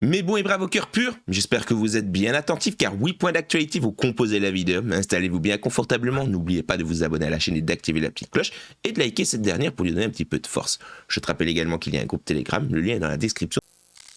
Mais bon et bravo cœur pur, j'espère que vous êtes bien attentifs car 8 points d'actualité vont composer la vidéo. Installez-vous bien confortablement, n'oubliez pas de vous abonner à la chaîne et d'activer la petite cloche et de liker cette dernière pour lui donner un petit peu de force. Je te rappelle également qu'il y a un groupe Telegram, le lien est dans la description.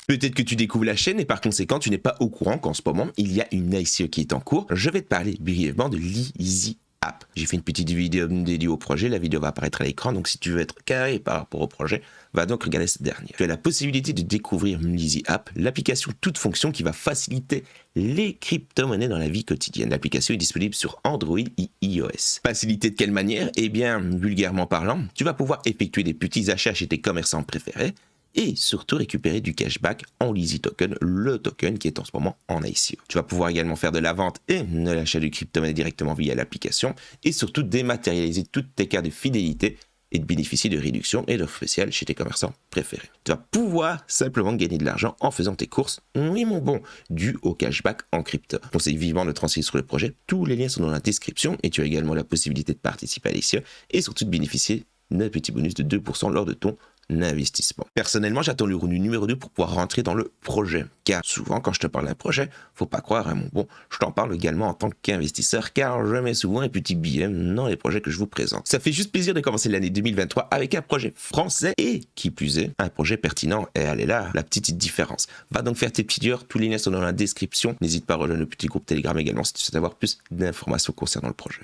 Peut-être que tu découvres la chaîne et par conséquent tu n'es pas au courant qu'en ce moment il y a une ICE qui est en cours. Je vais te parler brièvement de l'Easy App. J'ai fait une petite vidéo dédiée au projet, la vidéo va apparaître à l'écran, donc si tu veux être carré par rapport au projet, va donc regarder cette dernière. Tu as la possibilité de découvrir l'Easy App, l'application toute fonction qui va faciliter les crypto-monnaies dans la vie quotidienne. L'application est disponible sur Android et iOS. Facilité de quelle manière? Eh bien, vulgairement parlant, tu vas pouvoir effectuer des petits achats chez tes commerçants préférés, et surtout récupérer du cashback en Easy Token, le token qui est en ce moment en ICO. Tu vas pouvoir également faire de la vente et de l'achat de crypto-monnaies directement via l'application et surtout dématérialiser toutes tes cartes de fidélité et de bénéficier de réductions et d'offres spéciales chez tes commerçants préférés. Tu vas pouvoir simplement gagner de l'argent en faisant tes courses, oui mon bon, dû au cashback en crypto. Je conseille vivement de te renseigner sur le projet, tous les liens sont dans la description et tu as également la possibilité de participer à l'ICO et surtout de bénéficier d'un petit bonus de 2% lors de ton investissement. Personnellement, j'attends le round numéro 2 pour pouvoir rentrer dans le projet. Car souvent, quand je te parle d'un projet, faut pas croire, hein, mon bon, je t'en parle également en tant qu'investisseur, car je mets souvent un petit billet dans les projets que je vous présente. Ça fait juste plaisir de commencer l'année 2023 avec un projet français et, qui plus est, un projet pertinent. Et elle est là, la petite différence. Va donc faire tes petites heures, tous les liens sont dans la description. N'hésite pas à rejoindre le petit groupe Telegram également si tu souhaites avoir plus d'informations concernant le projet.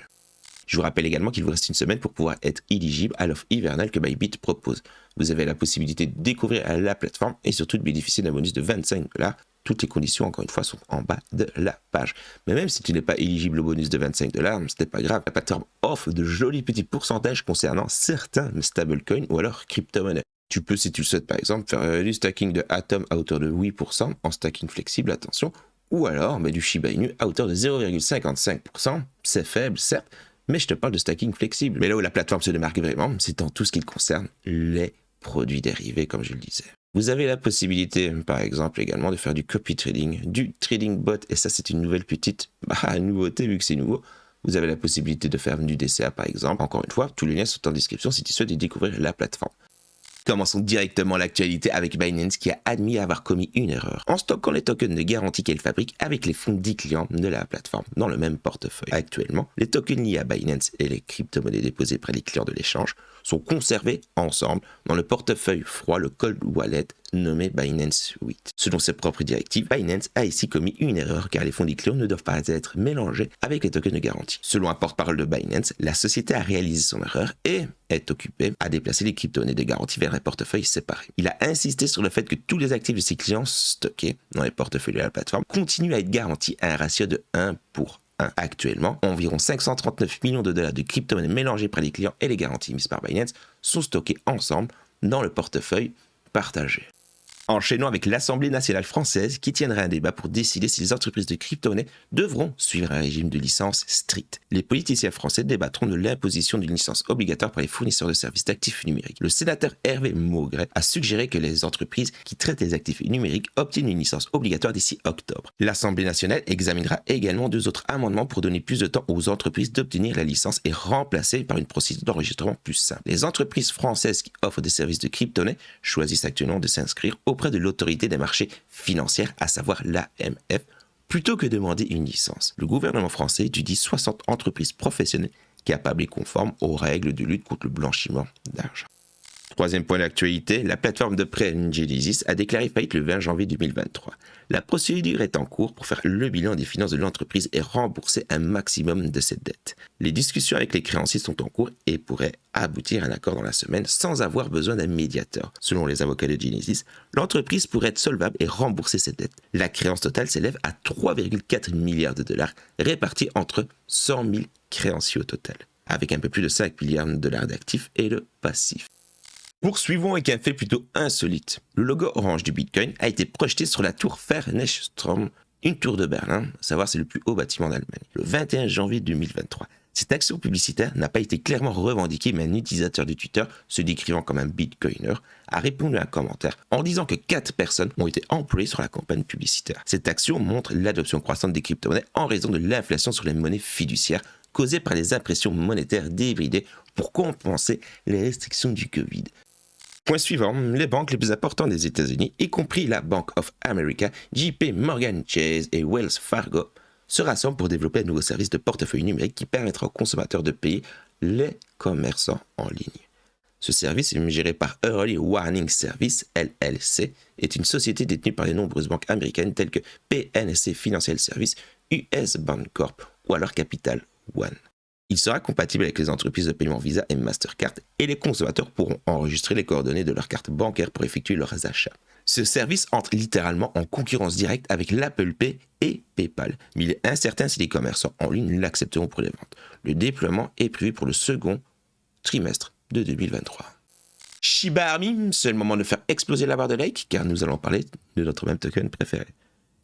Je vous rappelle également qu'il vous reste une semaine pour pouvoir être éligible à l'offre hivernale que Bybit propose. Vous avez la possibilité de découvrir la plateforme et surtout de bénéficier d'un bonus de 25 $. Toutes les conditions, encore une fois, sont en bas de la page. Mais même si tu n'es pas éligible au bonus de 25 $, ce n'est pas grave. La plateforme offre de jolis petits pourcentages concernant certains stablecoins ou alors crypto-monnaies. Tu peux, si tu le souhaites par exemple, faire du stacking de Atom à hauteur de 8% en stacking flexible, attention, ou alors du Shiba Inu à hauteur de 0,55%. C'est faible, certes, mais je te parle de stacking flexible. Mais là où la plateforme se démarque vraiment, c'est dans tout ce qui concerne les produits dérivés, comme je le disais. Vous avez la possibilité, par exemple, également de faire du copy trading, du trading bot, et ça c'est une nouvelle petite nouveauté vu que c'est nouveau. Vous avez la possibilité de faire du DCA par exemple. Encore une fois, tous les liens sont en description si tu souhaites découvrir la plateforme. Commençons directement l'actualité avec Binance qui a admis avoir commis une erreur en stockant les tokens de garantie qu'elle fabrique avec les fonds des clients de la plateforme dans le même portefeuille. Actuellement, les tokens liés à Binance et les crypto-monnaies déposées près des clients de l'échange sont conservés ensemble dans le portefeuille froid, le cold wallet nommé Binance Suite. Selon ses propres directives, Binance a ici commis une erreur car les fonds des clients ne doivent pas être mélangés avec les tokens de garantie. Selon un porte-parole de Binance, la société a réalisé son erreur et est occupée à déplacer les crypto-monnaies de garantie vers un portefeuille séparé. Il a insisté sur le fait que tous les actifs de ses clients stockés dans les portefeuilles de la plateforme continuent à être garantis à un ratio de 1 pour 1. Actuellement, environ 539 millions de dollars de crypto-monnaies mélangées par les clients et les garanties mises par Binance sont stockés ensemble dans le portefeuille partagé. Enchaînons avec l'Assemblée nationale française qui tiendra un débat pour décider si les entreprises de crypto-monnaies devront suivre un régime de licence strict. Les politiciens français débattront de l'imposition d'une licence obligatoire par les fournisseurs de services d'actifs numériques. Le sénateur Hervé Maugret a suggéré que les entreprises qui traitent les actifs numériques obtiennent une licence obligatoire d'ici octobre. L'Assemblée nationale examinera également 2 autres amendements pour donner plus de temps aux entreprises d'obtenir la licence et remplacer par une procédure d'enregistrement plus simple. Les entreprises françaises qui offrent des services de crypto-monnaies choisissent actuellement de s'inscrire auprès de l'autorité des marchés financiers, à savoir l'AMF, plutôt que demander une licence. Le gouvernement français étudie 60 entreprises professionnelles capables et conformes aux règles de lutte contre le blanchiment d'argent. Troisième point d'actualité, la plateforme de prêt Genesis a déclaré faillite le 20 janvier 2023. La procédure est en cours pour faire le bilan des finances de l'entreprise et rembourser un maximum de cette dette. Les discussions avec les créanciers sont en cours et pourraient aboutir à un accord dans la semaine sans avoir besoin d'un médiateur. Selon les avocats de Genesis, l'entreprise pourrait être solvable et rembourser cette dette. La créance totale s'élève à 3,4 milliards de dollars répartis entre 100 000 créanciers au total, avec un peu plus de 5 milliards de dollars d'actifs et de passifs. Poursuivons avec un fait plutôt insolite. Le logo orange du Bitcoin a été projeté sur la tour Fernseturm, une tour de Berlin, à savoir c'est le plus haut bâtiment d'Allemagne, le 21 janvier 2023. Cette action publicitaire n'a pas été clairement revendiquée, mais un utilisateur de Twitter, se décrivant comme un Bitcoiner, a répondu à un commentaire en disant que 4 personnes ont été employées sur la campagne publicitaire. Cette action montre l'adoption croissante des crypto-monnaies en raison de l'inflation sur les monnaies fiduciaires causée par les impressions monétaires débridées pour compenser les restrictions du Covid. Point suivant, les banques les plus importantes des États-Unis, y compris la Bank of America, JP Morgan Chase et Wells Fargo, se rassemblent pour développer un nouveau service de portefeuille numérique qui permettra aux consommateurs de payer les commerçants en ligne. Ce service, géré par Early Warning Service, LLC, est une société détenue par les nombreuses banques américaines telles que PNC Financial Services, US Bancorp ou alors Capital One. Il sera compatible avec les entreprises de paiement Visa et Mastercard et les consommateurs pourront enregistrer les coordonnées de leur carte bancaire pour effectuer leurs achats. Ce service entre littéralement en concurrence directe avec l'Apple Pay et PayPal, mais il est incertain si les commerçants en ligne l'accepteront pour les ventes. Le déploiement est prévu pour le second trimestre de 2023. Shiba Inu, c'est le moment de faire exploser la barre de like car nous allons parler de notre même token préféré.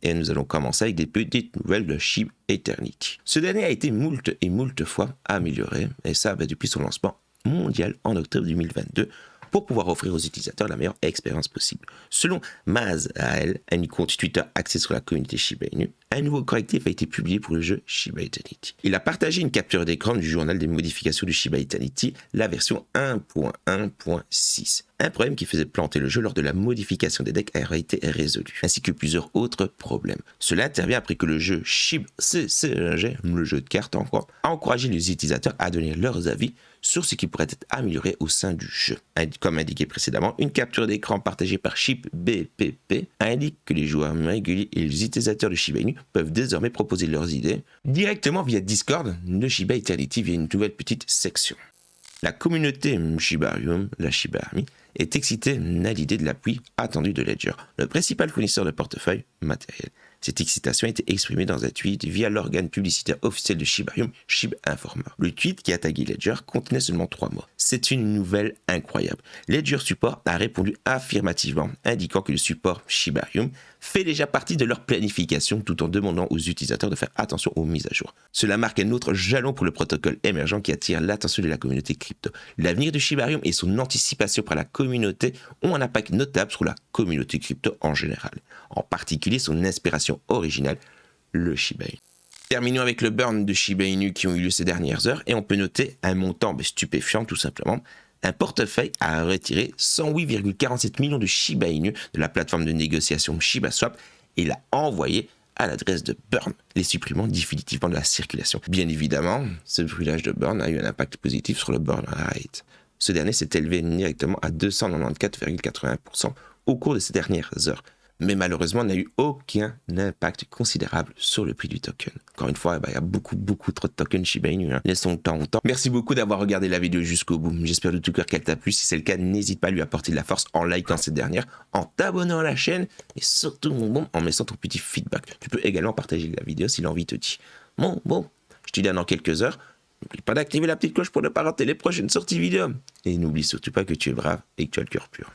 Et nous allons commencer avec des petites nouvelles de SHIB Eternity. Ce dernier a été moult fois amélioré, et ça depuis son lancement mondial en octobre 2022, pour pouvoir offrir aux utilisateurs la meilleure expérience possible. Selon Maz Ael, un compte Twitter axé sur la communauté Shiba Inu, un nouveau correctif a été publié pour le jeu Shiba Eternity. Il a partagé une capture d'écran du journal des modifications du Shiba Eternity, la version 1.1.6. Un problème qui faisait planter le jeu lors de la modification des decks a été résolu, ainsi que plusieurs autres problèmes. Cela intervient après que le jeu Shiba CCG, le jeu de cartes encore, a encouragé les utilisateurs à donner leurs avis sur ce qui pourrait être amélioré au sein du jeu. Comme indiqué précédemment, une capture d'écran partagée par ShibBPP indique que les joueurs réguliers et les utilisateurs de Shiba Inu peuvent désormais proposer leurs idées directement via Discord de Shiba Eternity via une nouvelle petite section. La communauté Shibarium, la Shiba Army, est excitée à l'idée de l'appui attendu de Ledger, le principal fournisseur de portefeuille matériel. Cette excitation a été exprimée dans un tweet via l'organe publicitaire officiel de Shibarium, ShibInformer. Le tweet qui a tagué Ledger contenait seulement 3 mots. C'est une nouvelle incroyable. Ledger Support a répondu affirmativement, indiquant que le support Shibarium fait déjà partie de leur planification tout en demandant aux utilisateurs de faire attention aux mises à jour. Cela marque un autre jalon pour le protocole émergent qui attire l'attention de la communauté crypto. L'avenir de Shibarium et son anticipation par la communauté ont un impact notable sur la communauté crypto en général, en particulier son inspiration originale, le Shiba Inu. Terminons avec le burn de Shiba Inu qui ont eu lieu ces dernières heures et on peut noter un montant stupéfiant tout simplement. Un portefeuille a retiré 108,47 millions de Shiba Inu de la plateforme de négociation ShibaSwap et l'a envoyé à l'adresse de Burn, les supprimant définitivement de la circulation. Bien évidemment, ce brûlage de Burn a eu un impact positif sur le burn rate. Ce dernier s'est élevé directement à 294,81% au cours de ces dernières heures. Mais malheureusement, n'a eu aucun impact considérable sur le prix du token. Encore une fois, il y a beaucoup trop de tokens Shiba Inu. Laissons le temps au temps. Merci beaucoup d'avoir regardé la vidéo jusqu'au bout. J'espère de tout cœur qu'elle t'a plu. Si c'est le cas, n'hésite pas à lui apporter de la force en likant cette dernière, en t'abonnant à la chaîne et surtout, en me laissant ton petit feedback. Tu peux également partager la vidéo si l'envie te dit. Bon, je te dis dans quelques heures. N'oublie pas d'activer la petite cloche pour ne pas rater les prochaines sorties vidéo. Et n'oublie surtout pas que tu es brave et que tu as le cœur pur.